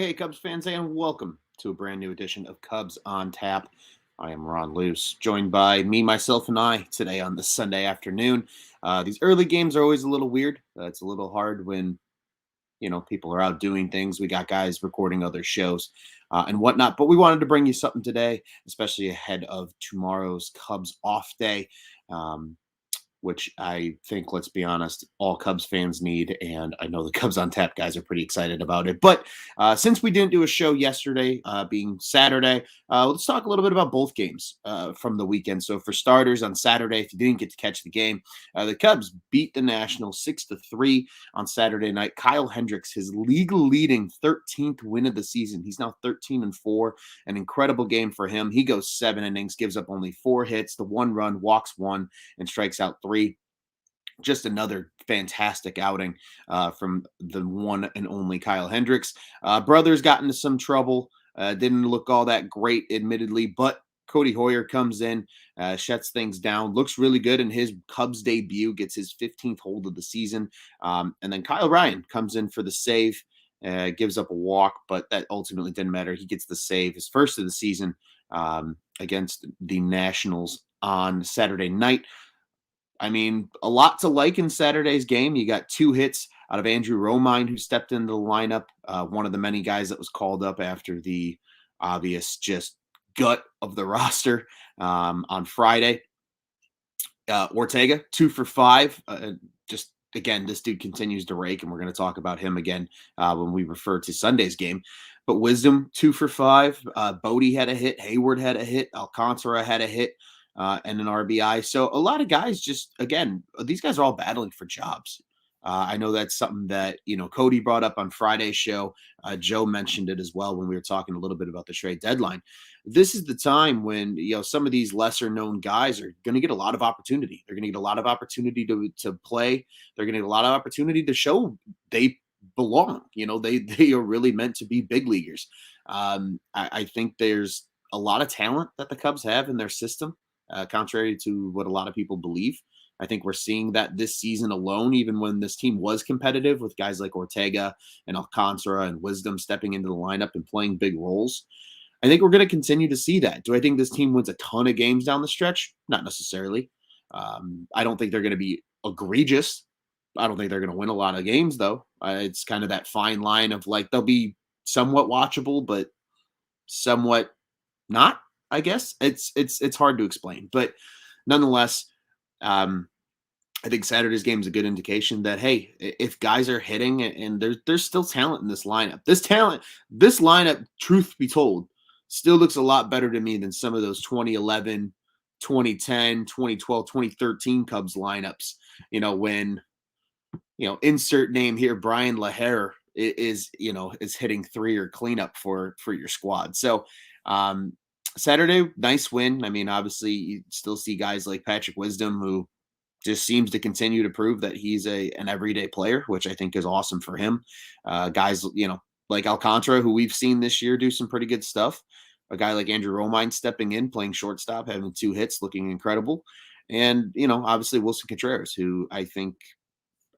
Hey, Cubs fans, and welcome to a brand new edition of Cubs on Tap. I am Ron Luce, joined by me, myself, and I today on this Sunday afternoon. These early games are always a little weird. It's a little hard when people are out doing things. We got guys recording other shows and whatnot, but we wanted to bring you something today, especially ahead of tomorrow's Cubs off day. Um, which I think, let's be honest, all Cubs fans need. And I know the Cubs on Tap guys are pretty excited about it. But since we didn't do a show yesterday, being Saturday, let's talk a little bit about both games from the weekend. So, for starters, on Saturday, if you didn't get to catch the game, the Cubs beat the Nationals 6-3 on Saturday night. Kyle Hendricks, his league leading 13th win of the season. He's now 13-4. An incredible game for him. He goes 7 innings, gives up only 4 hits, the 1 run, walks 1, and strikes out 3. Just another fantastic outing from the one and only Kyle Hendricks. Brothers got into some trouble. Didn't look all that great, admittedly, but Cody Hoyer comes in, shuts things down, looks really good in his Cubs debut, gets his 15th hold of the season. And then Kyle Ryan comes in for the save, gives up a walk, but that ultimately didn't matter. He gets the save, his first of the season against the Nationals on Saturday night. I mean, a lot to like in Saturday's game. You got 2 hits out of Andrew Romine, who stepped into the lineup. One of the many guys that was called up after the obvious just gut of the roster on Friday. Ortega, 2 for 5. Just again, this dude continues to rake, and we're going to talk about him again when we refer to Sunday's game. But Wisdom, 2 for 5. Bodie had a hit. Hayward had a hit. Alcantara had a hit and an RBI. So a lot of guys just, again, these guys are all battling for jobs. I know that's something that, Cody brought up on Friday's show. Joe mentioned it as well when we were talking a little bit about the trade deadline. This is the time when, some of these lesser known guys are going to get a lot of opportunity. They're going to get a lot of opportunity to play. They're going to get a lot of opportunity to show they belong. They are really meant to be big leaguers. I think there's a lot of talent that the Cubs have in their system, contrary to what a lot of people believe. I think we're seeing that this season alone, even when this team was competitive with guys like Ortega and Alcantara and Wisdom stepping into the lineup and playing big roles. I think we're going to continue to see that. Do I think this team wins a ton of games down the stretch? Not necessarily. I don't think they're going to be egregious. I don't think they're going to win a lot of games, though. It's kind of that fine line of like they'll be somewhat watchable, but somewhat not. I guess it's hard to explain, but nonetheless, I think Saturday's game is a good indication that, hey, if guys are hitting and there's still talent in this lineup, this lineup, truth be told, still looks a lot better to me than some of those 2011, 2010, 2012, 2013 Cubs lineups. When, insert name here, Brian LaHare is hitting 3 or cleanup for your squad. So, Saturday, nice win. I mean, obviously, you still see guys like Patrick Wisdom, who just seems to continue to prove that he's an everyday player, which I think is awesome for him. Guys, like Alcantara, who we've seen this year do some pretty good stuff. A guy like Andrew Romine stepping in, playing shortstop, having 2 hits, looking incredible. And, obviously Wilson Contreras, who I think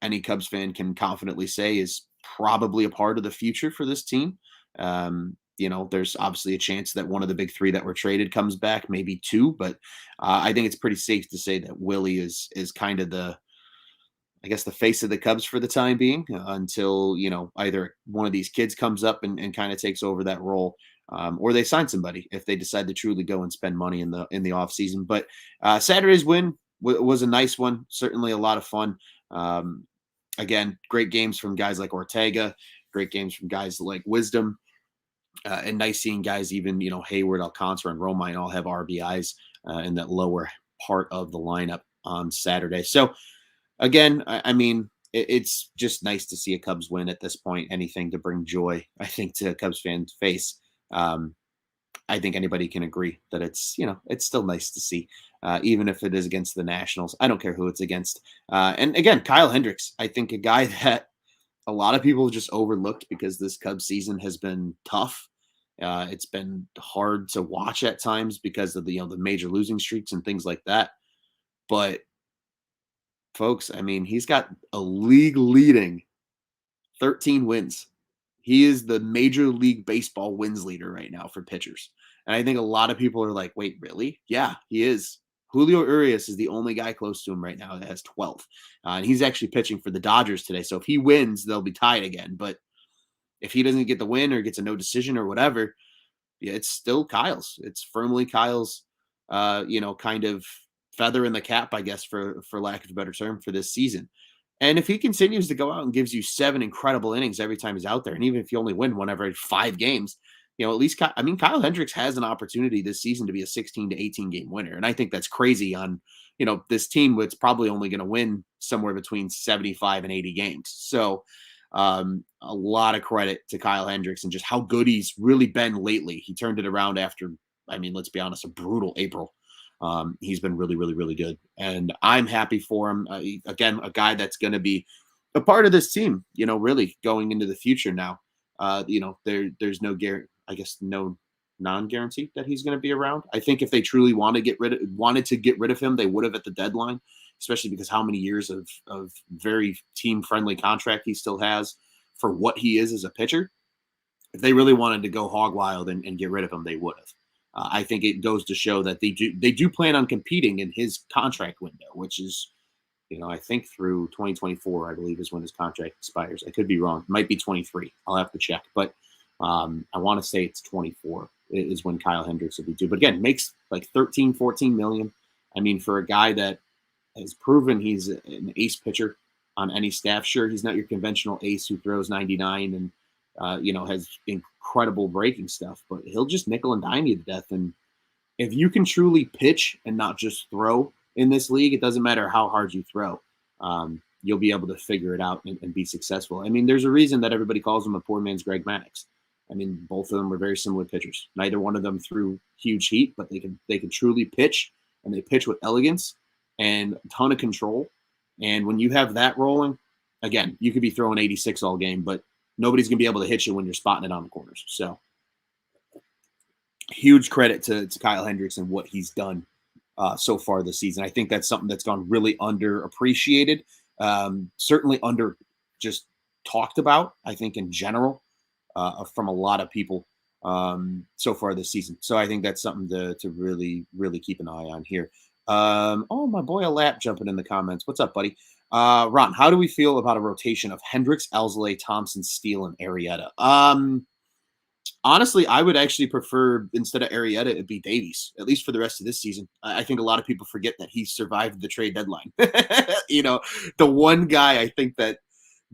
any Cubs fan can confidently say is probably a part of the future for this team. There's obviously a chance that one of the big 3 that were traded comes back, maybe 2, but I think it's pretty safe to say that Willie is kind of the face of the Cubs for the time being until, either one of these kids comes up and kind of takes over that role, or they sign somebody if they decide to truly go and spend money in the off season. But Saturday's win was a nice one, certainly a lot of fun. Again, great games from guys like Ortega, great games from guys like Wisdom. And nice seeing guys, even, Hayward, Alcantara, and Romine all have RBIs in that lower part of the lineup on Saturday. So, again, I mean, it's just nice to see a Cubs win at this point. Anything to bring joy, I think, to a Cubs fan's face. I think anybody can agree that it's still nice to see, even if it is against the Nationals. I don't care who it's against. And again, Kyle Hendricks, I think a guy that a lot of people just overlooked because this Cubs season has been tough. It's been hard to watch at times because of the major losing streaks and things like that. But folks, I mean, he's got a league leading 13 wins. He is the Major League Baseball wins leader right now for pitchers. And I think a lot of people are like, wait, really? Yeah, he is. Julio Urias is the only guy close to him right now that has 12. And he's actually pitching for the Dodgers today. So if he wins, they'll be tied again. But if he doesn't get the win or gets a no decision or whatever, yeah, it's still Kyle's. It's firmly Kyle's, kind of feather in the cap, I guess, for lack of a better term, for this season. And if he continues to go out and gives you 7 incredible innings every time he's out there, and even if you only win one every 5 games, at least Kyle Hendricks has an opportunity this season to be a 16 to 18 game winner, and I think that's crazy on this team that's probably only going to win somewhere between 75 and 80 games. So a lot of credit to Kyle Hendricks and just how good he's really been lately. He turned it around after, let's be honest, a brutal April. He's been really, really, really good. And I'm happy for him. Again, a guy that's going to be a part of this team, really going into the future now. There's no no non-guarantee that he's going to be around. I think if they truly wanted to get rid of him, they would have at the deadline, especially because how many years of very team-friendly contract he still has for what he is as a pitcher. If they really wanted to go hog wild and get rid of him, they would have. I think it goes to show that they do plan on competing in his contract window, which is, I think through 2024, I believe is when his contract expires. I could be wrong. It might be 23. I'll have to check. But I want to say it's 24 is when Kyle Hendricks will be due. But again, makes like 13, 14 million. For a guy that has proven he's an ace pitcher on any staff. Sure, he's not your conventional ace who throws 99 and has incredible breaking stuff, but he'll just nickel and dime you to death. And if you can truly pitch and not just throw in this league, it doesn't matter how hard you throw. You'll be able to figure it out and be successful. There's a reason that everybody calls him a poor man's Greg Maddux. Both of them were very similar pitchers. Neither one of them threw huge heat, but they can truly pitch, and they pitch with elegance and a ton of control. And when you have that rolling, again, you could be throwing 86 all game, but nobody's going to be able to hit you when you're spotting it on the corners. So huge credit to Kyle Hendricks and what he's done so far this season. I think that's something that's gone really underappreciated, certainly under just talked about, I think, in general from a lot of people so far this season. So I think that's something to really, really keep an eye on here. My boy Alap jumping in the comments. What's up, buddy? Ron, how do we feel about a rotation of Hendricks, Alzolay, Thompson, Steele, and Arrieta? Honestly, I would actually prefer, instead of Arrieta, it'd be Davies, at least for the rest of this season. I think a lot of people forget that he survived the trade deadline. The one guy I think that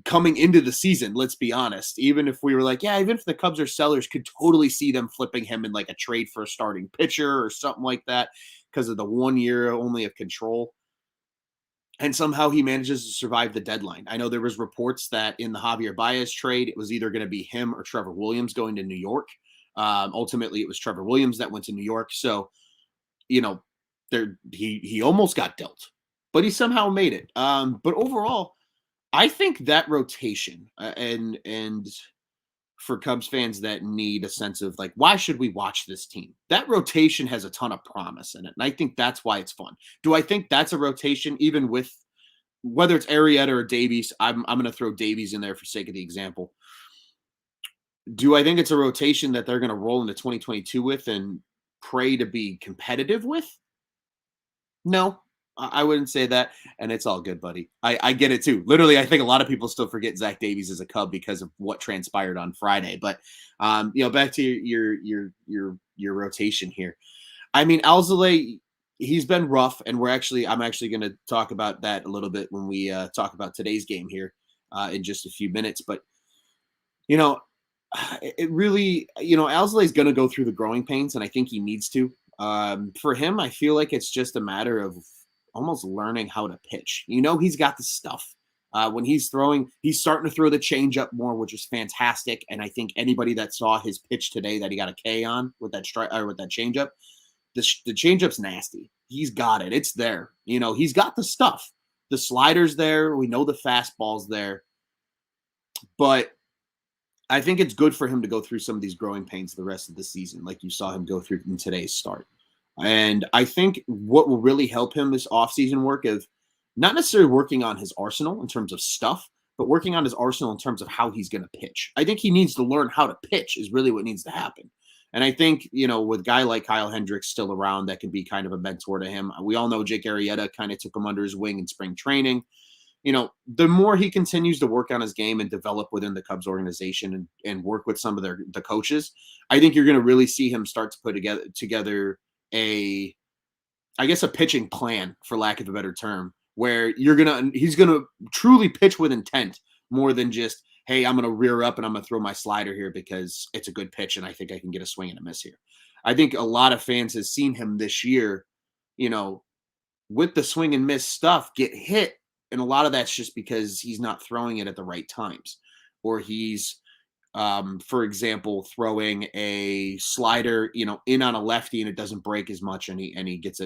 coming into the season, let's be honest, even if we were like, yeah, even if the Cubs are sellers, could totally see them flipping him in like a trade for a starting pitcher or something like that because of the 1 year only of control. And somehow he manages to survive the deadline. I know there was reports that in the Javier Baez trade, it was either going to be him or Trevor Williams going to New York. Ultimately, it was Trevor Williams that went to New York. So, he almost got dealt, but he somehow made it. But overall, I think that rotation and for Cubs fans that need a sense of like, why should we watch this team? That rotation has a ton of promise in it. And I think that's why it's fun. Do I think that's a rotation, even with whether it's Arrieta or Davies? I'm going to throw Davies in there for sake of the example. Do I think it's a rotation that they're going to roll into 2022 with and pray to be competitive with? No, I wouldn't say that, and it's all good, buddy. I get it too. Literally, I think a lot of people still forget Zach Davies is a Cub because of what transpired on Friday. But back to your rotation here. Alzolay, he's been rough, and I'm actually going to talk about that a little bit when we talk about today's game here in just a few minutes. But it really, Alzolay is going to go through the growing pains, and I think he needs to. For him, I feel like it's just a matter of almost learning how to pitch. He's got the stuff. When he's throwing, he's starting to throw the changeup more, which is fantastic. And I think anybody that saw his pitch today that he got a K on with that strike or with that changeup, the changeup's nasty. He's got it. It's there. He's got the stuff. The slider's there. We know the fastball's there. But I think it's good for him to go through some of these growing pains the rest of the season, like you saw him go through in today's start. And I think what will really help him this offseason work of not necessarily working on his arsenal in terms of stuff, but working on his arsenal in terms of how he's going to pitch. I think he needs to learn how to pitch is really what needs to happen. And I think, with a guy like Kyle Hendricks still around, that can be kind of a mentor to him. We all know Jake Arrieta kind of took him under his wing in spring training. The more he continues to work on his game and develop within the Cubs organization and work with some of the coaches, I think you're going to really see him start to put together a, I guess, a pitching plan, for lack of a better term, where he's gonna truly pitch with intent more than just, hey, I'm gonna rear up and I'm gonna throw my slider here because it's a good pitch and I think I can get a swing and a miss here. I think a lot of fans has seen him this year, you know, with the swing and miss stuff get hit. And a lot of that's just because he's not throwing it at the right times, or he's for example, throwing a slider, in on a lefty and it doesn't break as much, and he gets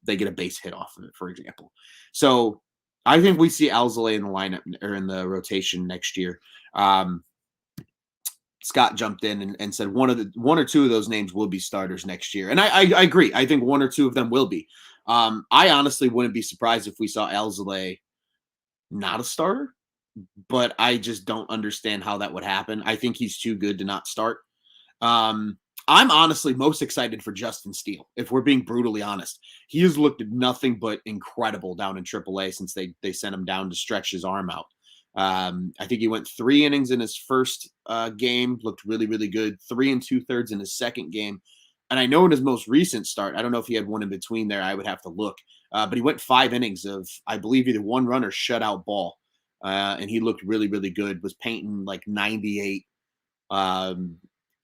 they get a base hit off of it, for example. So I think we see Alzolay in the lineup or in the rotation next year. Scott jumped in and said one or two of those names will be starters next year, and I agree. I think one or two of them will be. I honestly wouldn't be surprised if we saw Alzolay not a starter, but I just don't understand how that would happen. I think he's too good to not start. I'm honestly most excited for Justin Steele, if we're being brutally honest. He has looked nothing but incredible down in AAA since they sent him down to stretch his arm out. I think he went 3 innings in his first game, looked really, really good. 3 2/3 in his second game. And I know in his most recent start, I don't know if he had one in between there. I would have to look. But he went 5 innings of, I believe, either one run or shutout ball. And he looked really, really good, was painting like 98, I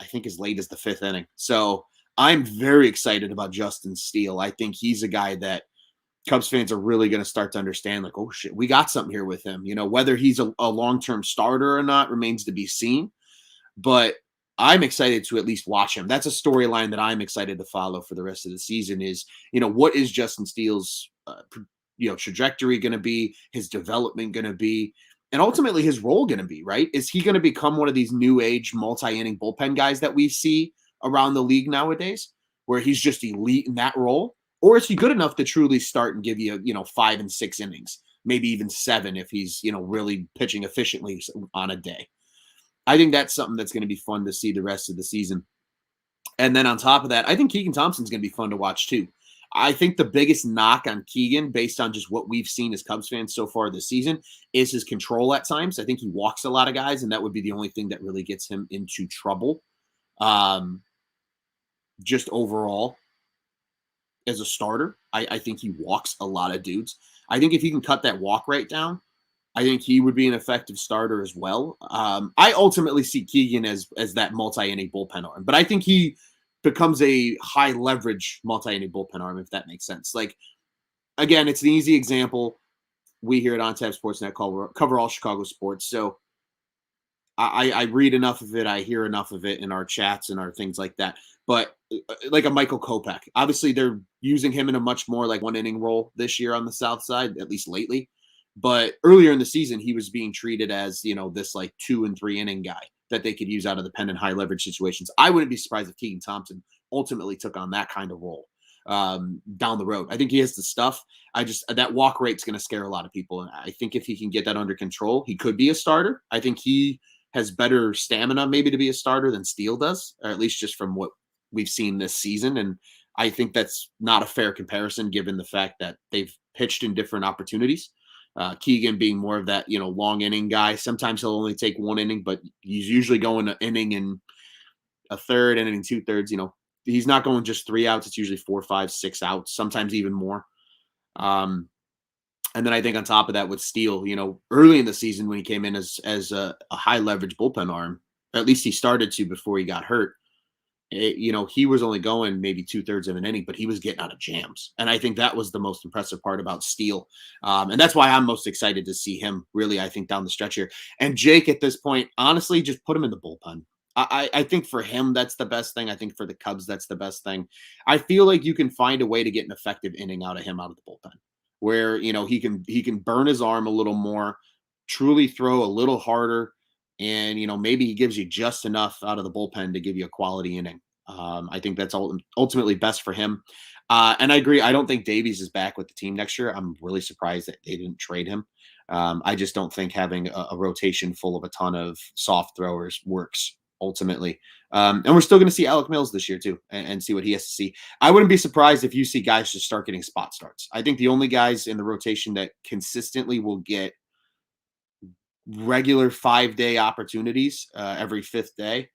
think as late as the 5th inning. So I'm very excited about Justin Steele. I think he's a guy that Cubs fans are really going to start to understand, like, oh, shit, we got something here with him. Whether he's a long-term starter or not remains to be seen. But I'm excited to at least watch him. That's a storyline that I'm excited to follow for the rest of the season is, what is Justin Steele's, trajectory going to be, his development going to be, and ultimately his role going to be, right? Is he going to become one of these new age multi-inning bullpen guys that we see around the league nowadays, where he's just elite in that role? Or is he good enough to truly start and give you, 5 and 6 innings, maybe even 7 if he's, really pitching efficiently on a day? I think that's something that's going to be fun to see the rest of the season. And then on top of that, I think Keegan Thompson's going to be fun to watch too. I think the biggest knock on Keegan, based on just what we've seen as Cubs fans so far this season, is his control at times. I think he walks a lot of guys, and that would be the only thing that really gets him into trouble. Just overall, as a starter, I think he walks a lot of dudes. I think if he can cut that walk rate down, I think he would be an effective starter as well. I ultimately see Keegan as that multi-inning bullpen arm, but I think he becomes a high leverage multi-inning bullpen arm, if that makes sense. Like, again, it's an easy example. We here at OnTap Sportsnet cover all Chicago sports. So I read enough of it. I hear enough of it in our chats and our things like that. But like a Michael Kopech, obviously they're using him in a much more like 1-inning role this year on the South Side, at least lately. But earlier in the season, he was being treated as, this like 2 and 3 inning guy that they could use out of the pen and high leverage situations. I wouldn't be surprised if Keegan Thompson ultimately took on that kind of role down the road. I think he has the stuff. That walk rate's going to scare a lot of people. And I think if he can get that under control, he could be a starter. I think he has better stamina maybe to be a starter than Steele does, or at least just from what we've seen this season. And I think that's not a fair comparison given the fact that they've pitched in different opportunities. Keegan being more of that, long inning guy. Sometimes he'll only take 1 inning, but he's usually going an inning and a third, inning 2/3. He's not going just 3 outs. It's usually 4, 5, 6 outs, sometimes even more. And then I think on top of that with Steele, early in the season when he came in as a high leverage bullpen arm, at least he started to before he got hurt. He was only going maybe 2/3 of an inning, but he was getting out of jams. And I think that was the most impressive part about Steele. And that's why I'm most excited to see him really, I think, down the stretch here. And Jake, at this point, honestly, just put him in the bullpen. I think for him, that's the best thing. I think for the Cubs, that's the best thing. I feel like you can find a way to get an effective inning out of him out of the bullpen where, he can burn his arm a little more, truly throw a little harder. And, maybe he gives you just enough out of the bullpen to give you a quality inning. I think that's ultimately best for him. And I agree. I don't think Davies is back with the team next year. I'm really surprised that they didn't trade him. I just don't think having a rotation full of a ton of soft throwers works ultimately. And we're still going to see Alec Mills this year too, and see what he has to see. I wouldn't be surprised if you see guys just start getting spot starts. I think the only guys in the rotation that consistently will get regular 5-day opportunities every fifth day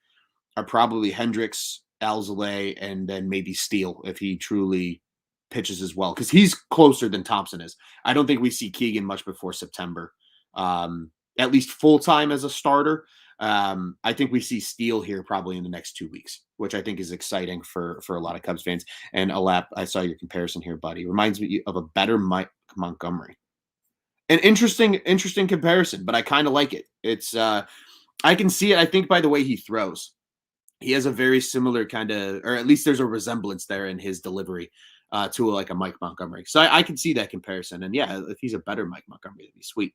are probably Hendricks, Alzolay, and then maybe Steele if he truly pitches as well, because he's closer than Thompson is. I don't think we see Keegan much before September, at least full time as a starter. I think we see Steele here probably in the next 2 weeks, which I think is exciting for a lot of Cubs fans. And Alap, I saw your comparison here, buddy. Reminds me of a better Mike Montgomery. An interesting comparison, but I kind of like it. It's I can see it. I think by the way he throws, he has a very similar kind of, or at least there's a resemblance there in his delivery to like a Mike Montgomery. So I can see that comparison. And yeah, if he's a better Mike Montgomery, that'd be sweet.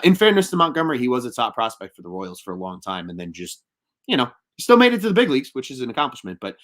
In fairness to Montgomery, he was a top prospect for the Royals for a long time, and then just, he still made it to the big leagues, which is an accomplishment, but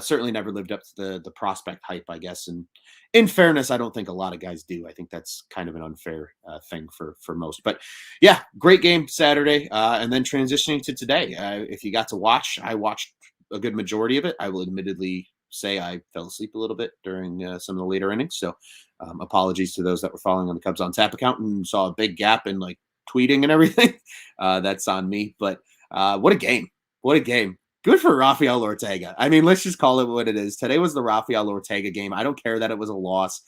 certainly never lived up to the prospect hype, I guess. And in fairness, I don't think a lot of guys do. I think that's kind of an unfair thing for most. But yeah, great game Saturday, and then transitioning to today. If you got to watch, I watched a good majority of it. I will admittedly say I fell asleep a little bit during some of the later innings. So apologies to those that were following on the Cubs on Tap account and saw a big gap in like tweeting and everything. That's on me. But what a game. What a game. Good for Rafael Ortega. I mean, let's just call it what it is. Today was the Rafael Ortega game. I don't care that it was a loss.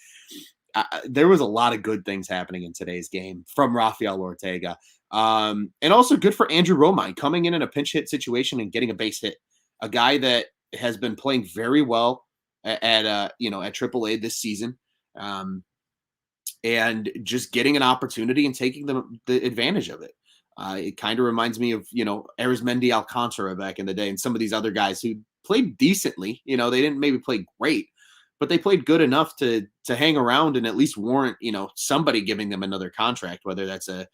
There was a lot of good things happening in today's game from Rafael Ortega. And also good for Andrew Romine coming in a pinch hit situation and getting a base hit. A guy that has been playing very well at AAA this season. And just getting an opportunity and taking the advantage of it. It kind of reminds me of, Arizmendi Alcantara back in the day and some of these other guys who played decently. They didn't maybe play great, but they played good enough to hang around and at least warrant, somebody giving them another contract, whether that's a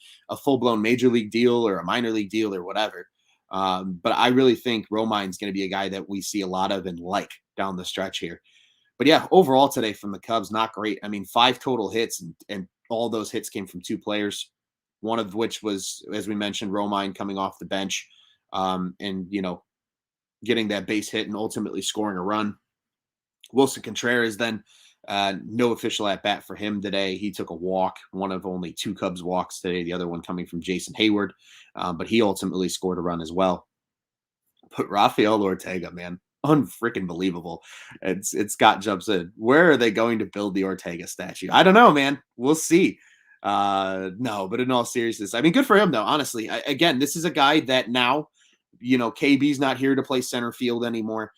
full-blown major league deal or a minor league deal or whatever. But I really think Romine's going to be a guy that we see a lot of and like down the stretch here. But yeah, overall today from the Cubs, not great. I mean, 5 total hits, and all those hits came from 2 players, one of which was, as we mentioned, Romine coming off the bench and, getting that base hit and ultimately scoring a run. Wilson Contreras then, no official at bat for him today. He took a walk, one of only 2 Cubs walks today, the other one coming from Jason Hayward, but he ultimately scored a run as well. But Rafael Ortega, man, unfreaking believable. It's Scott jumps in. Where are they going to build the Ortega statue? I don't know, man. We'll see. No, but in all seriousness, I mean, good for him though. Honestly, again, this is a guy that now, KB's not here to play center field anymore.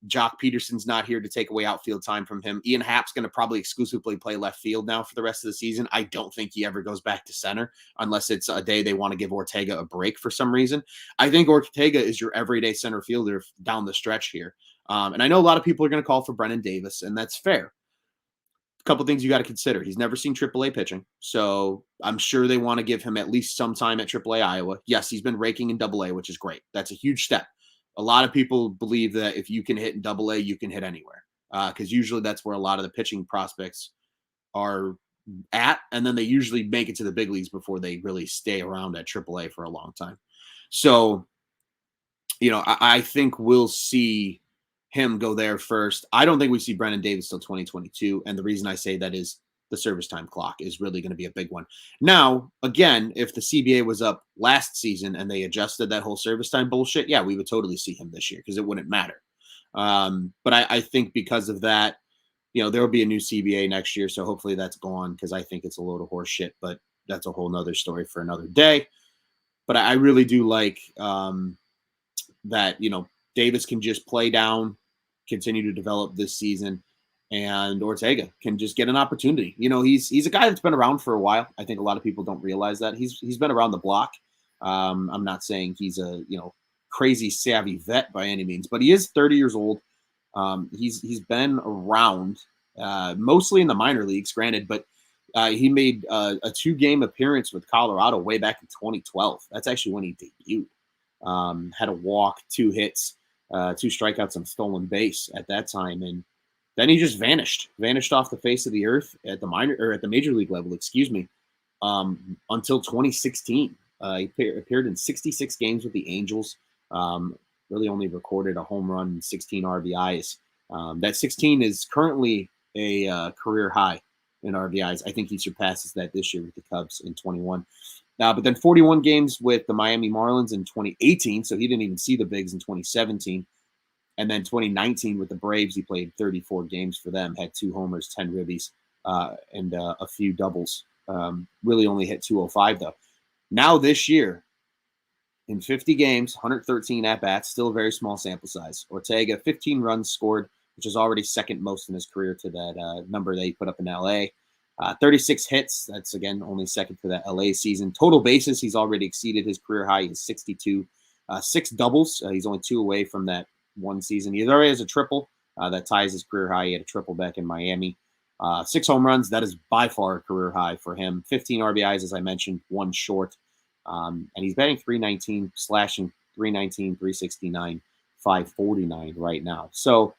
Jock Peterson's not here to take away outfield time from him. Ian Happ's going to probably exclusively play left field now for the rest of the season. I don't think he ever goes back to center unless it's a day they want to give Ortega a break for some reason. I think Ortega is your everyday center fielder down the stretch here. And I know a lot of people are going to call for Brennan Davis, and that's fair. A couple things you got to consider. He's never seen AAA pitching, so I'm sure they want to give him at least some time at AAA Iowa. Yes, he's been raking in AA, which is great. That's a huge step. A lot of people believe that if you can hit in AA, you can hit anywhere, because usually that's where a lot of the pitching prospects are at, and then they usually make it to the big leagues before they really stay around at AAA for a long time. So, I think we'll see him go there first. I don't think we see Brennan Davis till 2022, and the reason I say that is the service time clock is really going to be a big one. Now, again, if the CBA was up last season and they adjusted that whole service time bullshit, yeah, we would totally see him this year because it wouldn't matter. But I think because of that, there will be a new CBA next year, so hopefully that's gone because I think it's a load of horse shit, but that's a whole nother story for another day. But I really do like that, Davis can just play down, continue to develop this season, and Ortega can just get an opportunity. He's a guy that's been around for a while. I think a lot of people don't realize that. He's been around the block. I'm not saying he's a crazy savvy vet by any means, but he is 30 years old. He's been around mostly in the minor leagues, granted, but he made a 2-game appearance with Colorado way back in 2012. That's actually when he debuted. Had a walk, 2 hits, 2 strikeouts, and stolen base at that time, and then he just vanished off the face of the earth at the major league level. Excuse me. until 2016. He appeared in 66 games with the Angels. Um, really only recorded a home run and 16 RBIs. That 16 is currently a career high in RBIs. I think he surpasses that this year with the Cubs in 21. But then 41 games with the Miami Marlins in 2018, so he didn't even see the bigs in 2017. And then 2019 with the Braves, he played 34 games for them, had 2 homers, 10 ribbies, and a few doubles. Really only hit 205, though. Now this year, in 50 games, 113 at-bats, still a very small sample size. Ortega, 15 runs scored, which is already second most in his career to that number that he put up in L.A. 36 hits, that's, again, only second to that L.A. season. Total bases, he's already exceeded his career high. He's 62. 6 doubles. He's only 2 away from that one season. He already has a triple that ties his career high. He had a triple back in Miami. 6 home runs, that is by far a career high for him. 15 RBIs, as I mentioned, 1 short. And he's batting .319, slashing .319, .369, .549 right now. So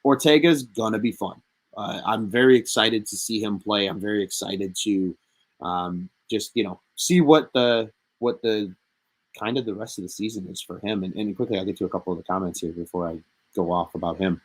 Ortega's gonna be fun. I'm very excited to see him play. I'm very excited to just see what the kind of the rest of the season is for him. And quickly, I'll get to a couple of the comments here before I go off about him.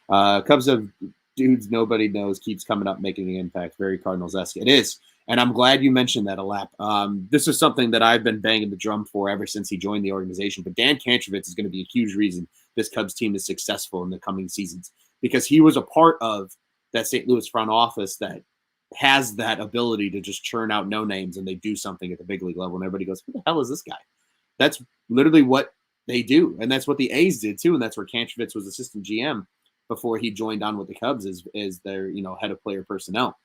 Cubs of dudes nobody knows keeps coming up, making an impact. Very Cardinals-esque. It is. And I'm glad you mentioned that, Alap. This is something that I've been banging the drum for ever since he joined the organization. But Dan Kantrovitz is going to be a huge reason this Cubs team is successful in the coming seasons, because he was a part of that St. Louis front office that has that ability to just churn out no names, and they do something at the big league level. And everybody goes, who the hell is this guy? That's literally what they do. And that's what the A's did too. And that's where Kantrovitz was assistant GM before he joined on with the Cubs as their, head of player personnel.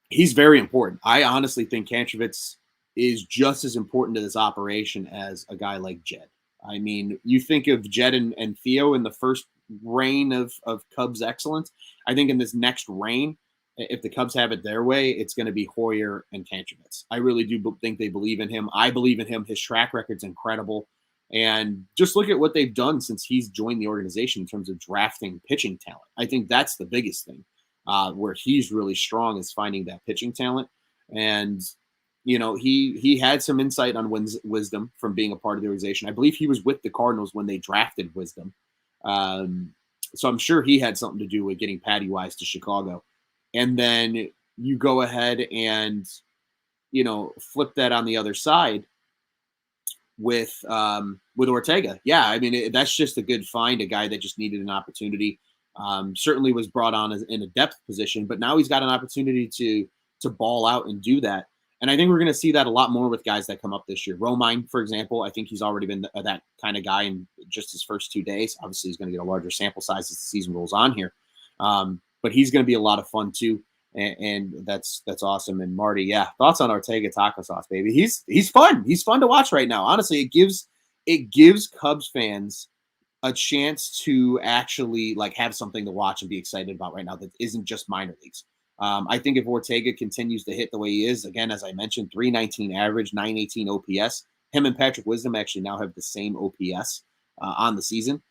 He's very important. I honestly think Kantrovitz is just as important to this operation as a guy like Jed. I mean, you think of Jed and Theo in the first reign of Cubs excellence. I think in this next reign, if the Cubs have it their way, it's going to be Hoyer and Kantrovitz. I really do think they believe in him. I believe in him. His track record's incredible. And just look at what they've done since he's joined the organization in terms of drafting pitching talent. I think that's the biggest thing. Where he's really strong is finding that pitching talent. And, he had some insight on Wisdom from being a part of the organization. I believe he was with the Cardinals when they drafted Wisdom. So I'm sure he had something to do with getting Patty Wise to Chicago. And then you go ahead and, flip that on the other side with Ortega. Yeah, I mean, that's just a good find, a guy that just needed an opportunity. Certainly was brought on in a depth position, but now he's got an opportunity to ball out and do that. And I think we're going to see that a lot more with guys that come up this year. Romine, for example, I think he's already been that kind of guy in just his first 2 days. Obviously, he's going to get a larger sample size as the season rolls on here. But he's going to be a lot of fun too. And that's awesome. And Marty, yeah, thoughts on Ortega taco sauce, baby. He's fun. He's fun to watch right now. Honestly, it gives Cubs fans a chance to actually have something to watch and be excited about right now that isn't just minor leagues. I think if Ortega continues to hit the way he is, again, as I mentioned, .319 average, .918 OPS. Him and Patrick Wisdom actually now have the same OPS on the season.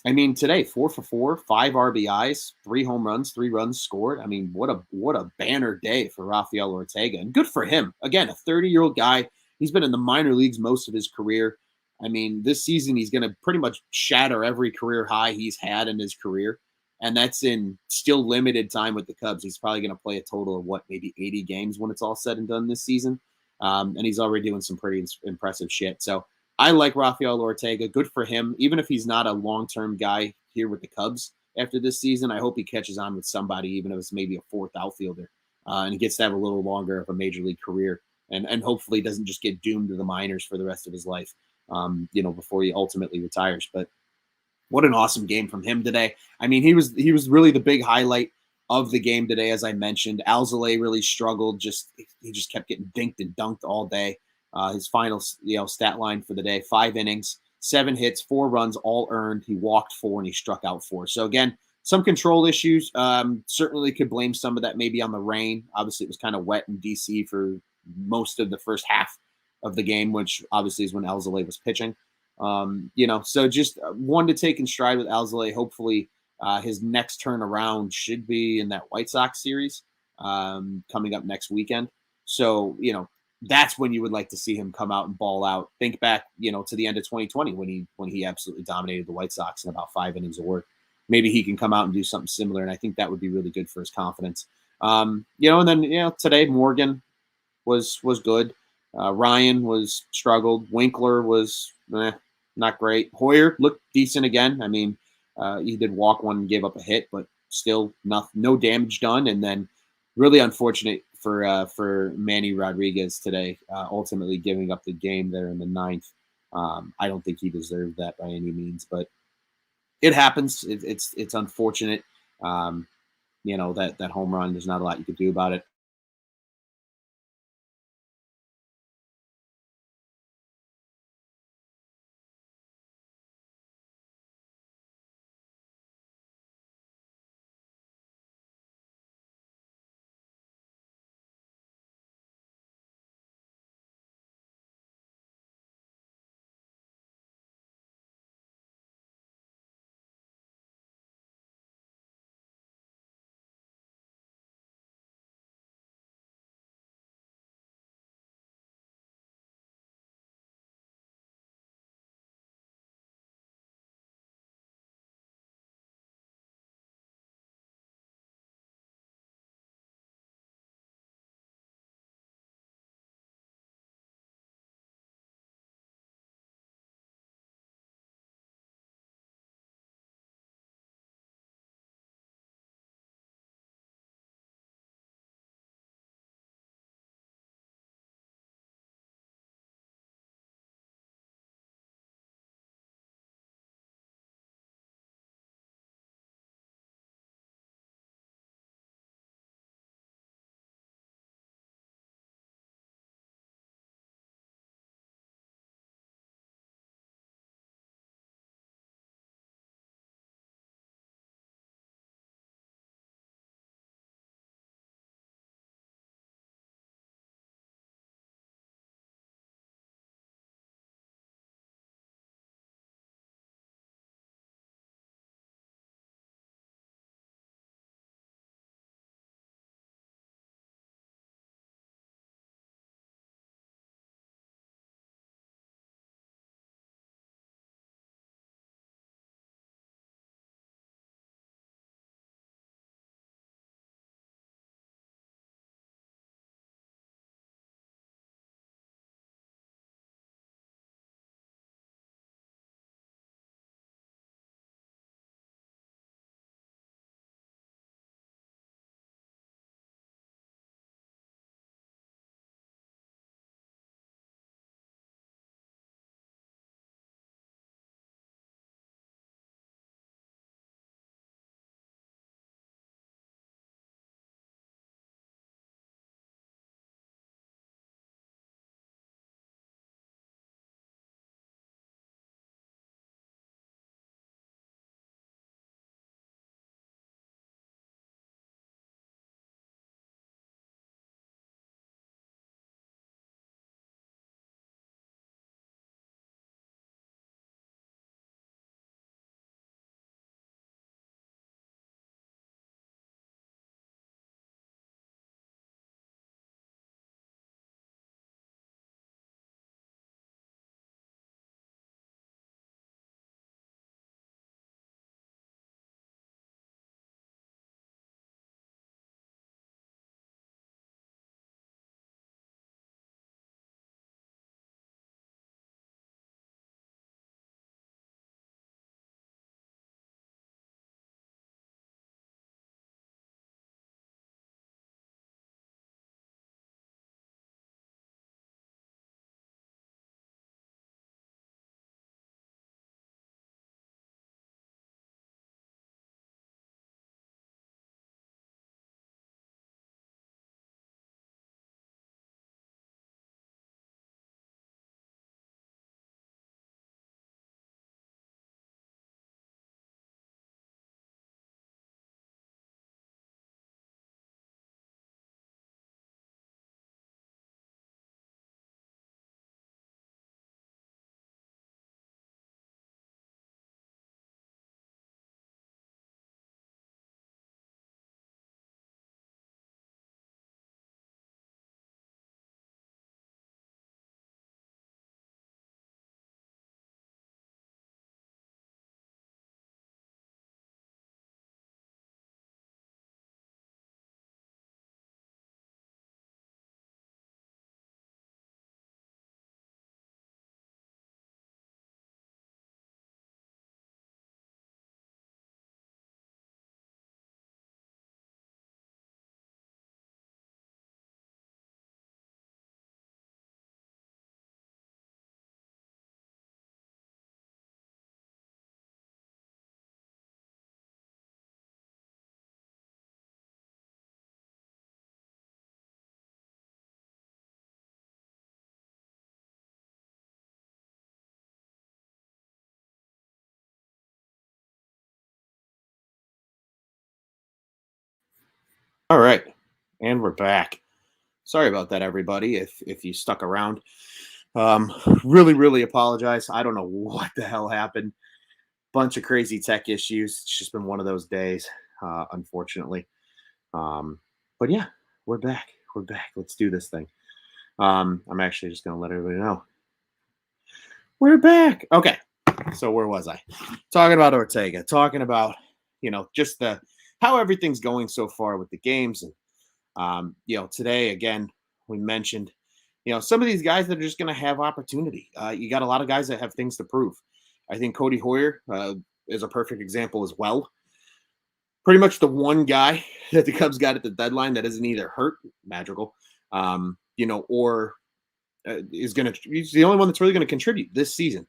I mean, today, 4 for 4, 5 RBIs, 3 home runs, 3 runs scored. I mean, what a banner day for Rafael Ortega. And good for him. Again, a 30-year-old guy. He's been in the minor leagues most of his career. I mean, this season he's going to pretty much shatter every career high he's had in his career. And that's in still limited time with the Cubs. He's probably going to play a total of, maybe 80 games when it's all said and done this season. And he's already doing some pretty impressive shit. So I like Rafael Ortega. Good for him. Even if he's not a long-term guy here with the Cubs after this season, I hope he catches on with somebody, even if it's maybe a 4th outfielder. And he gets to have a little longer of a major league career. And hopefully doesn't just get doomed to the minors for the rest of his life, before he ultimately retires. But what an awesome game from him today. I mean, he was really the big highlight of the game today, as I mentioned. Alzolay really struggled. He just kept getting dinked and dunked all day. His final, stat line for the day: 5 innings, 7 hits, 4 runs, all earned. He walked 4 and he struck out 4. So again, some control issues. Certainly could blame some of that maybe on the rain. Obviously, it was kind of wet in DC for most of the first half of the game, which obviously is when Alzolay was pitching. So just one to take in stride with Alzolay. Hopefully his next turn around should be in that White Sox series. coming up next weekend. So, that's when you would like to see him come out and ball out. Think back, to the end of 2020 when he absolutely dominated the White Sox in about 5 innings of work. Maybe he can come out and do something similar, and I think that would be really good for his confidence. And then today Morgan was good. Ryan was struggled. Winkler was not great. Hoyer looked decent again. I mean, he did walk one and gave up a hit, but still no damage done. And then really unfortunate for Manny Rodriguez today, ultimately giving up the game there in the ninth. I don't think he deserved that by any means, but it happens. It's unfortunate. That home run. There's not a lot you could do about it. All right, and we're back. Sorry about that, everybody. If you stuck around, um, really apologize. I don't know what the hell happened. Bunch of crazy tech issues. It's just been one of those days, unfortunately. Um, but yeah, we're back. We're back. Let's do this thing. I'm actually just gonna let everybody know we're back. Okay, so where was I? Talking about Ortega. Talking about just the how everything's going so far with the games and today again, we mentioned, some of these guys that are just going to have opportunity. You got a lot of guys that have things to prove. I think Cody Hoyer is a perfect example as well. Pretty much the one guy that the Cubs got at the deadline that isn't either hurt, magical, or he's the only one that's really going to contribute this season.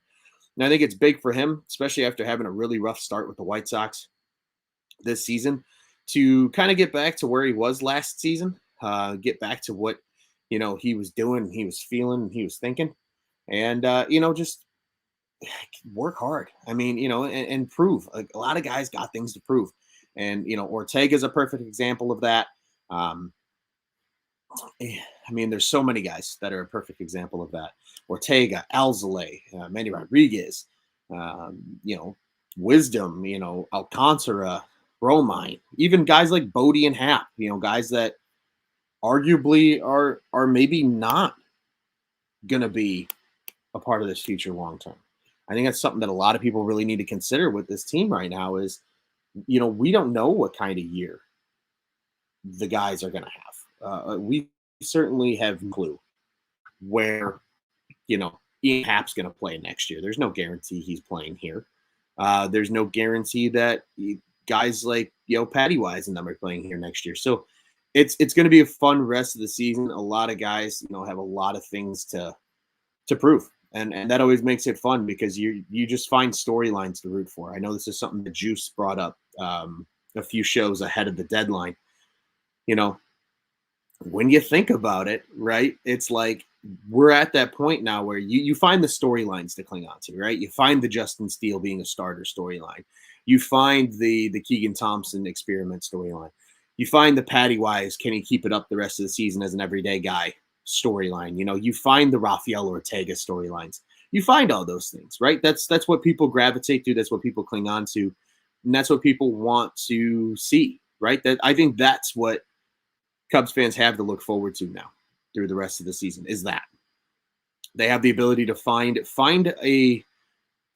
And I think it's big for him, especially after having a really rough start with the White Sox this season, to kind of get back to where he was last season, get back to what he was doing, he was feeling, he was thinking, and just work hard. I mean, and prove. Like, a lot of guys got things to prove, and Ortega is a perfect example of that. Um, I mean, there's so many guys that are a perfect example of that. Ortega, Alzolay, Manny Rodriguez, you know, Wisdom, Alcantara, Romine, even guys like Bodie and Hap, guys that arguably are maybe not gonna be a part of this future long term. I think that's something that a lot of people really need to consider with this team right now is, we don't know what kind of year the guys are gonna have. We certainly have no clue where Ian Happ's going to play next year. There's no guarantee he's playing here. There's no guarantee that guys like Patty Wise and them are playing here next year. So it's going to be a fun rest of the season. A lot of guys have a lot of things to prove, and that always makes it fun because you just find storylines to root for. I know this is something that Juice brought up a few shows ahead of the deadline. You know, when you think about it, right, it's like we're at that point now where you find the storylines to cling on to, right? You find the Justin Steele being a starter storyline. You find the Keegan Thompson experiment storyline. You find the Patty Wise, can he keep it up the rest of the season as an everyday guy storyline? You find the Rafael Ortega storylines. You find all those things, right? That's what people gravitate to. That's what people cling on to, and that's what people want to see, right? That I think that's what Cubs fans have to look forward to now through the rest of the season is that they have the ability to find a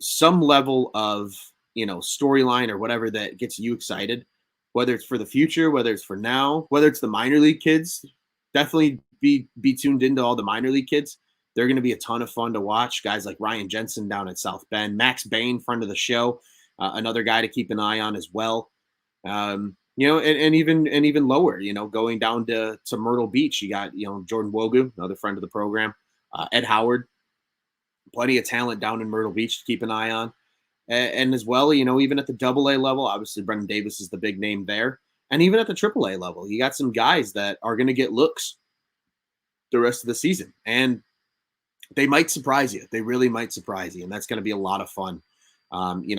some level of storyline or whatever that gets you excited, whether it's for the future, whether it's for now, whether it's the minor league kids. Definitely be tuned into all the minor league kids. They're going to be a ton of fun to watch. Guys like Ryan Jensen down at South Bend, Max Bain, friend of the show, another guy to keep an eye on as well. And even lower, going down to Myrtle Beach, you got Jordan Wogu, another friend of the program, Ed Howard, plenty of talent down in Myrtle Beach to keep an eye on, and as well, even at the Double A level, obviously Brendan Davis is the big name there, and even at the Triple A level, you got some guys that are going to get looks the rest of the season, and they might surprise you. They really might surprise you, and that's going to be a lot of fun.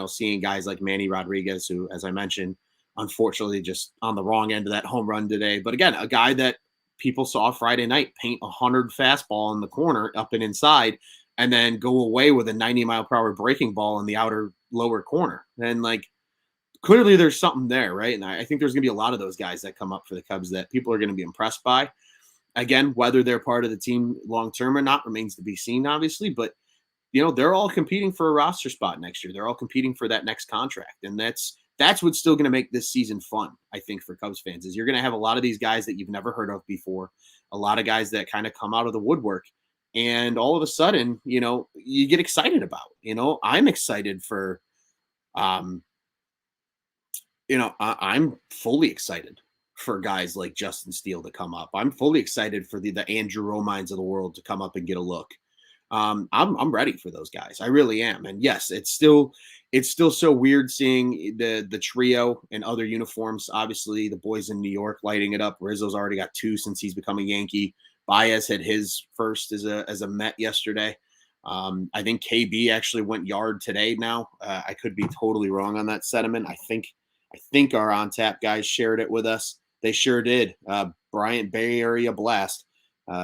Seeing guys like Manny Rodriguez, who, as I mentioned, unfortunately just on the wrong end of that home run today. But again, a guy that people saw Friday night paint 100 fastball in the corner up and inside, and then go away with a 90-mile-per-hour breaking ball in the outer lower corner. And clearly there's something there, right? And I think there's going to be a lot of those guys that come up for the Cubs that people are going to be impressed by. Again, whether they're part of the team long term or not remains to be seen, obviously. But they're all competing for a roster spot next year. They're all competing for that next contract. And that's what's still going to make this season fun, I think, for Cubs fans, is you're going to have a lot of these guys that you've never heard of before, a lot of guys that kind of come out of the woodwork. And all of a sudden, you get excited about, I'm excited for, I'm fully excited for guys like Justin Steele to come up. I'm fully excited for the Andrew Romines of the world to come up and get a look. I'm ready for those guys. I really am. And yes, it's still so weird seeing the trio in other uniforms. Obviously, the boys in New York lighting it up. Rizzo's already got 2 since he's become a Yankee. Baez had his first as a Met yesterday. I think KB actually went yard today. Now I could be totally wrong on that sentiment. I think our on tap guys shared it with us. They sure did. Bryant Bay Area Blast.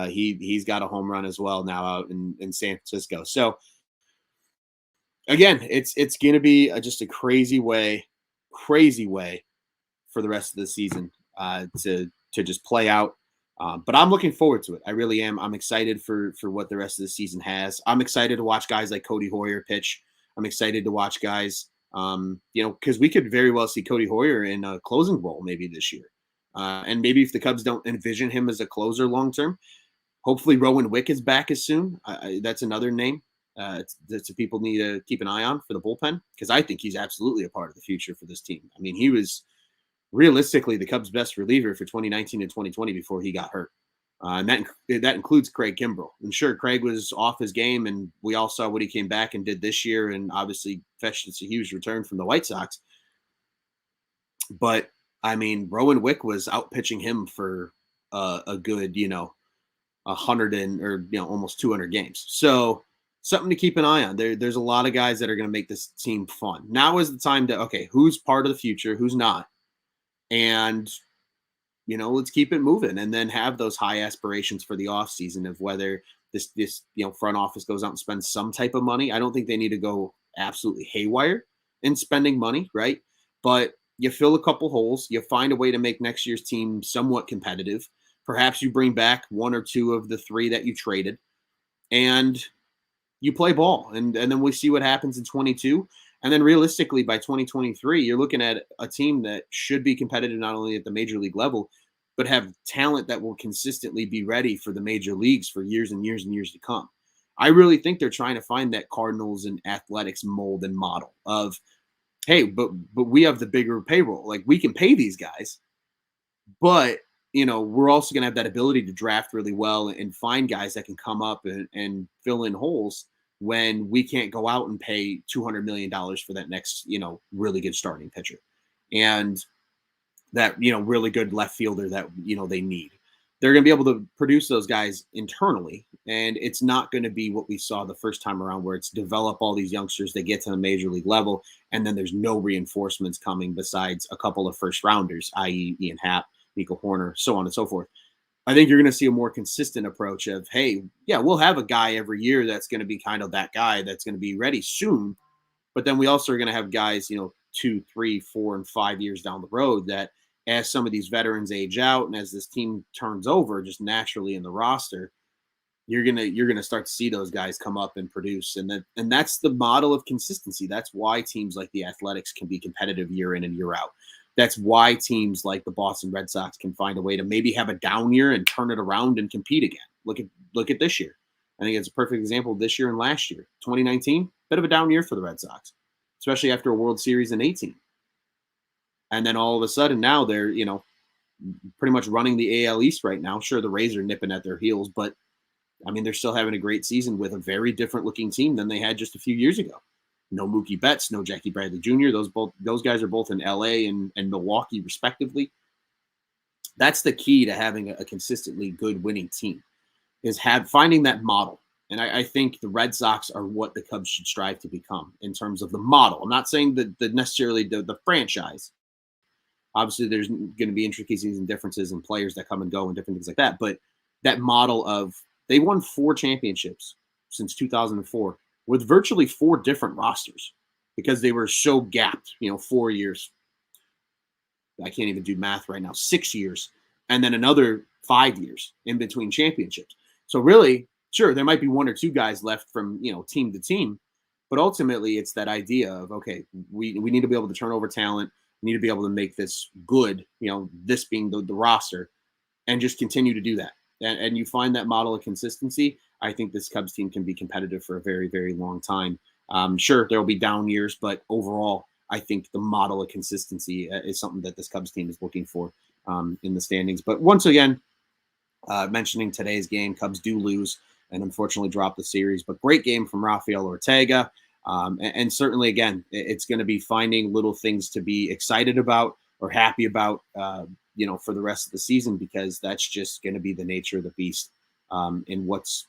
He's got a home run as well now out in San Francisco. So again, it's going to be just a crazy way for the rest of the season to just play out. But I'm looking forward to it. I really am. I'm excited for what the rest of the season has. I'm excited to watch guys like Cody Hoyer pitch. I'm excited to watch guys, because we could very well see Cody Hoyer in a closing role maybe this year. And maybe if the Cubs don't envision him as a closer long term, hopefully Rowan Wick is back as soon. That's another name that people need to keep an eye on for the bullpen, because I think he's absolutely a part of the future for this team. I mean, he was realistically the Cubs' best reliever for 2019 and 2020 before he got hurt. And that includes Craig Kimbrell. And sure, Craig was off his game, and we all saw what he came back and did this year, and obviously fetched us a huge return from the White Sox. But I mean, Rowan Wick was out pitching him for a good, 100 almost 200 games. So something to keep an eye on. There's a lot of guys that are going to make this team fun. Now is the time to, okay, who's part of the future, who's not, and let's keep it moving, and then have those high aspirations for the offseason of whether this front office goes out and spends some type of money. I don't think they need to go absolutely haywire in spending money, right? But you fill a couple holes, you find a way to make next year's team somewhat competitive. Perhaps you bring back one or two of the three that you traded, and you play ball, and then we see what happens in 22. And then realistically, by 2023, you're looking at a team that should be competitive not only at the major league level, but have talent that will consistently be ready for the major leagues for years and years and years to come. I really think they're trying to find that Cardinals and Athletics mold and model of, hey, but we have the bigger payroll. Like, we can pay these guys, but we're also going to have that ability to draft really well and find guys that can come up and fill in holes when we can't go out and pay $200 million for that next, really good starting pitcher and that, really good left fielder that, they need. They're going to be able to produce those guys internally. And it's not going to be what we saw the first time around, where it's develop all these youngsters, they get to the major league level, and then there's no reinforcements coming besides a couple of first rounders, i.e. Ian Happ, Nico Horner, so on and so forth. I think you're going to see a more consistent approach of, hey, yeah, we'll have a guy every year that's going to be kind of that guy that's going to be ready soon. But then we also are going to have guys, 2, 3, 4, and 5 years down the road that, as some of these veterans age out and as this team turns over just naturally in the roster, you're gonna start to see those guys come up and produce. And that's the model of consistency. That's why teams like the Athletics can be competitive year in and year out. That's why teams like the Boston Red Sox can find a way to maybe have a down year and turn it around and compete again. Look at this year. I think it's a perfect example of this year and last year. 2019, bit of a down year for the Red Sox, especially after a World Series in 18. And then all of a sudden now they're, pretty much running the AL East right now. Sure, the Rays are nipping at their heels, but I mean, they're still having a great season with a very different looking team than they had just a few years ago. No Mookie Betts, no Jackie Bradley Jr. Those guys are both in LA and Milwaukee, respectively. That's the key to having a consistently good winning team, is finding that model. And I think the Red Sox are what the Cubs should strive to become in terms of the model. I'm not saying that necessarily the franchise. Obviously, there's going to be intricacies and differences in players that come and go and different things like that. But that model of, they won 4 championships since 2004 with virtually 4 different rosters because they were so gapped, 4 years. I can't even do math right now, 6 years, and then another 5 years in between championships. So really, sure, there might be 1 or 2 guys left from, team to team, but ultimately it's that idea of, okay, we need to be able to turn over talent. We need to be able to make this good, this being the roster, and just continue to do that. And you find that model of consistency, I think this Cubs team can be competitive for a very, very long time. Sure, there will be down years, but overall, I think the model of consistency is something that this Cubs team is looking for in the standings. But once again, mentioning today's game, Cubs do lose and unfortunately drop the series. But great game from Rafael Ortega. And certainly, again, it's going to be finding little things to be excited about or happy about, for the rest of the season, because that's just going to be the nature of the beast in what's,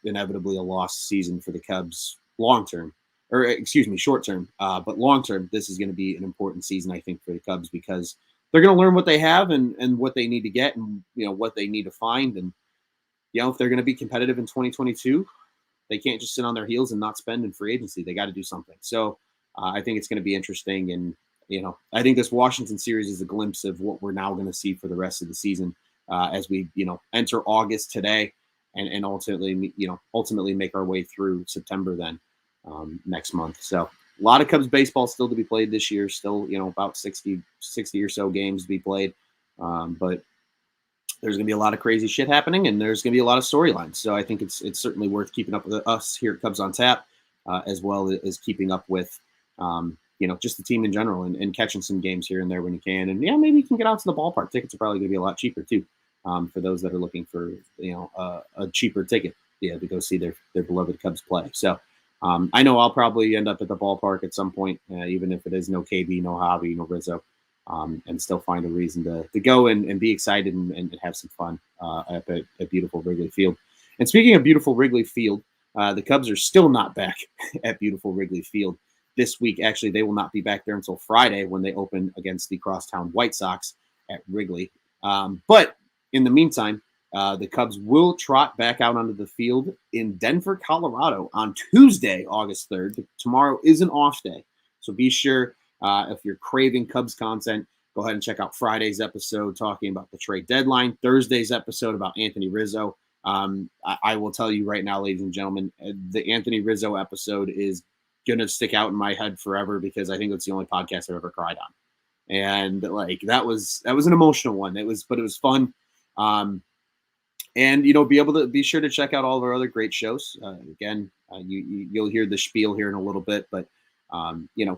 inevitably a lost season for the Cubs short term. But long term, this is going to be an important season, I think, for the Cubs, because they're going to learn what they have and what they need to get and, what they need to find. And, if they're going to be competitive in 2022, they can't just sit on their heels and not spend in free agency. They got to do something. So I think it's going to be interesting. And, I think this Washington series is a glimpse of what we're now going to see for the rest of the season as we, enter August today and ultimately make our way through September then next month. So a lot of Cubs baseball still to be played this year. Still, about 60 or so games to be played. But there's going to be a lot of crazy shit happening, and there's going to be a lot of storylines. So I think it's certainly worth keeping up with us here at Cubs on Tap, as well as keeping up with, just the team in general and catching some games here and there when you can. And maybe you can get out to the ballpark. Tickets are probably going to be a lot cheaper too, for those that are looking for a cheaper ticket, to go see their beloved Cubs play. So I know I'll probably end up at the ballpark at some point, even if it is no KB, no Javi, no Rizzo. And still find a reason to go and be excited and have some fun at beautiful Wrigley Field. And speaking of beautiful Wrigley Field, the Cubs are still not back at beautiful Wrigley Field this week. Actually, they will not be back there until Friday when they open against the crosstown White Sox at Wrigley. But in the meantime, the Cubs will trot back out onto the field in Denver, Colorado on Tuesday, August 3rd. Tomorrow is an off day, so be sure if you're craving Cubs content, go ahead and check out Friday's episode talking about the trade deadline, Thursday's episode about Anthony Rizzo. I will tell you right now, ladies and gentlemen, the Anthony Rizzo episode is going to stick out in my head forever because I think it's the only podcast I've ever cried on. And that was an emotional one. It was fun. And be sure to check out all of our other great shows. Again, you'll hear the spiel here in a little bit, but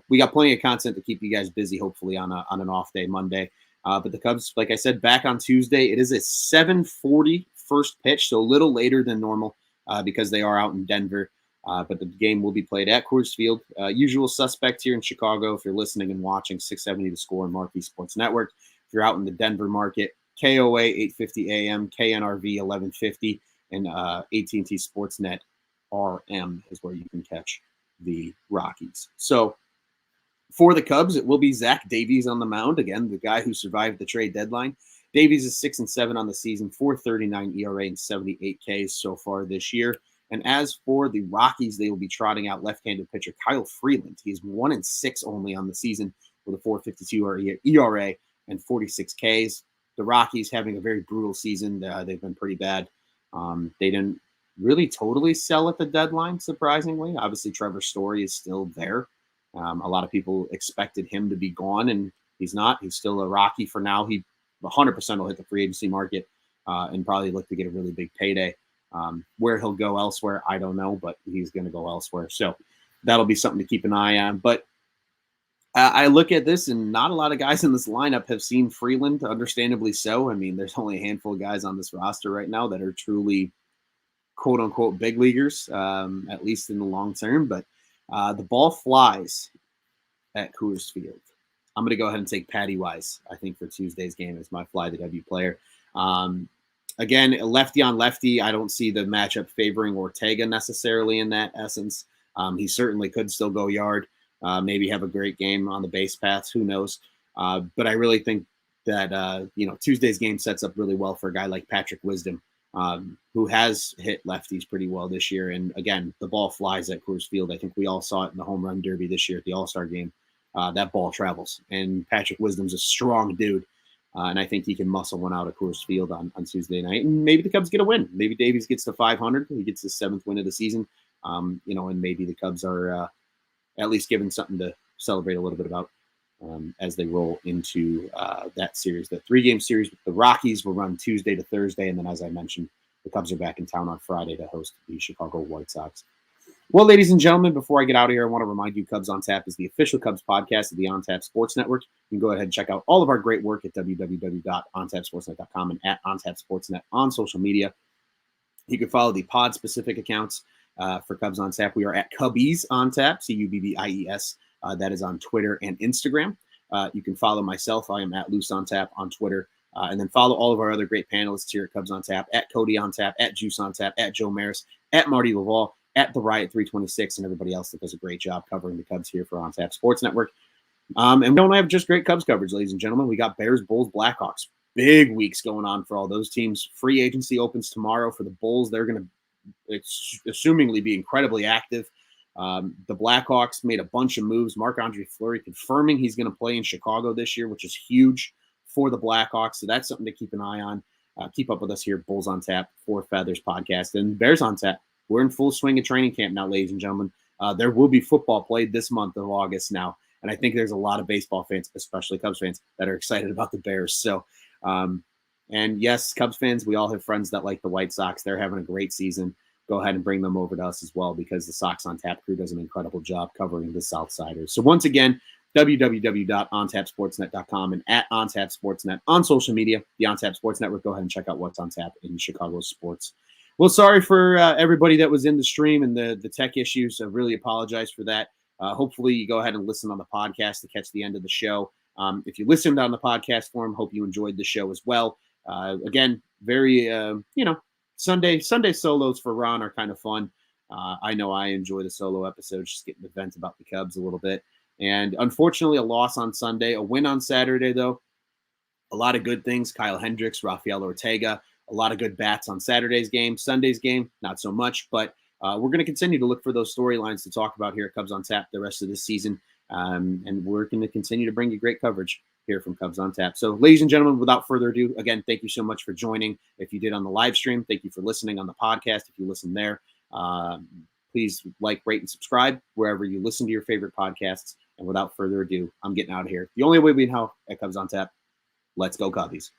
we got plenty of content to keep you guys busy, hopefully on an off day Monday. But the Cubs, like I said, back on Tuesday. It is a 7:40 first pitch, so a little later than normal because they are out in Denver. But the game will be played at Coors Field. Usual suspects here in Chicago. If you're listening and watching, 670 The Score and Marquee Sports Network. If you're out in the Denver market, KOA 850 AM, KNRV 1150, and AT&T Sportsnet RM is where you can catch the Rockies. So for the Cubs, it will be Zach Davies on the mound. Again, the guy who survived the trade deadline. Davies is 6-7 on the season, 4.39 ERA and 78 Ks so far this year. And as for the Rockies, they will be trotting out left-handed pitcher Kyle Freeland. He is 1-6 only on the season with a 4.52 ERA and 46 Ks. The Rockies having a very brutal season. They've been pretty bad. They didn't really totally sell at the deadline, surprisingly. Obviously, Trevor Story is still there. A lot of people expected him to be gone, and he's not. He's still a Rocky for now. He 100% will hit the free agency market and probably look to get a really big payday. Where he'll go elsewhere, I don't know, but he's going to go elsewhere. So that'll be something to keep an eye on. But I look at this, and not a lot of guys in this lineup have seen Freeland, understandably so. I mean, there's only a handful of guys on this roster right now that are truly quote-unquote big leaguers, at least in the long term. But the ball flies at Coors Field. I'm going to go ahead and take Patty Wise, I think, for Tuesday's game as my fly the W player. Again, lefty on lefty, I don't see the matchup favoring Ortega necessarily in that essence. He certainly could still go yard, maybe have a great game on the base paths. Who knows? But I really think that, Tuesday's game sets up really well for a guy like Patrick Wisdom, who has hit lefties pretty well this year. And again, the ball flies at Coors Field. I think we all saw it in the home run derby this year at the All-Star game. That ball travels. And Patrick Wisdom's a strong dude. And I think he can muscle one out of Coors Field on Tuesday night. And maybe the Cubs get a win. Maybe Davies gets to 500. He gets his 7th win of the season. And maybe the Cubs are at least given something to celebrate a little bit about as they roll into that series. The 3-game series with the Rockies will run Tuesday to Thursday. And then, as I mentioned, the Cubs are back in town on Friday to host the Chicago White Sox. Well, ladies and gentlemen, before I get out of here, I want to remind you Cubs on Tap is the official Cubs podcast of the On Tap Sports Network. You can go ahead and check out all of our great work at www.ontapsportsnet.com and at OnTapSportsNet on social media. You can follow the pod-specific accounts for Cubs on Tap. We are at Cubbies on Tap, Cubbies. That is on Twitter and Instagram. You can follow myself. I am at Loose on Tap on Twitter. And then follow all of our other great panelists here at Cubs on Tap, at Cody on Tap, at Juice on Tap, at Joe Maris, at Marty Laval, at the Riot 326, and everybody else that does a great job covering the Cubs here for On Tap Sports Network. And we don't have just great Cubs coverage, ladies and gentlemen. We got Bears, Bulls, Blackhawks. Big weeks going on for all those teams. Free agency opens tomorrow for the Bulls. They're going to, assumingly, be incredibly active. The Blackhawks made a bunch of moves. Marc-Andre Fleury confirming he's going to play in Chicago this year, which is huge for the Blackhawks. So that's something to keep an eye on. Keep up with us here, Bulls on Tap, Four Feathers podcast, and Bears on Tap. We're in full swing of training camp now, ladies and gentlemen. There will be football played this month of August now. And I think there's a lot of baseball fans, especially Cubs fans, that are excited about the Bears. So, and yes, Cubs fans, we all have friends that like the White Sox. They're having a great season. Go ahead and bring them over to us as well, because the Sox on Tap crew does an incredible job covering the Southsiders. So once again, www.ontapsportsnet.com and at OnTapSportsNet on social media, the OnTap Sports Network. Go ahead and check out what's on tap in Chicago sports. Well, sorry for everybody that was in the stream and the tech issues. I really apologize for that. Hopefully you go ahead and listen on the podcast to catch the end of the show. If you listened on the podcast form, hope you enjoyed the show as well. Again, very, Sunday solos for Ron are kind of fun. I know I enjoy the solo episodes, just getting to vent about the Cubs a little bit. And unfortunately, a loss on Sunday, a win on Saturday, though. A lot of good things. Kyle Hendricks, Rafael Ortega, a lot of good bats on Saturday's game. Sunday's game, not so much. But we're going to continue to look for those storylines to talk about here at Cubs on Tap the rest of this season. And we're going to continue to bring you great coverage here from Cubs on Tap. So, ladies and gentlemen, without further ado, again, thank you so much for joining. If you did on the live stream, thank you for listening on the podcast. If you listen there, please like, rate, and subscribe wherever you listen to your favorite podcasts. And without further ado, I'm getting out of here. The only way we know at Cubs on Tap, let's go Cubbies.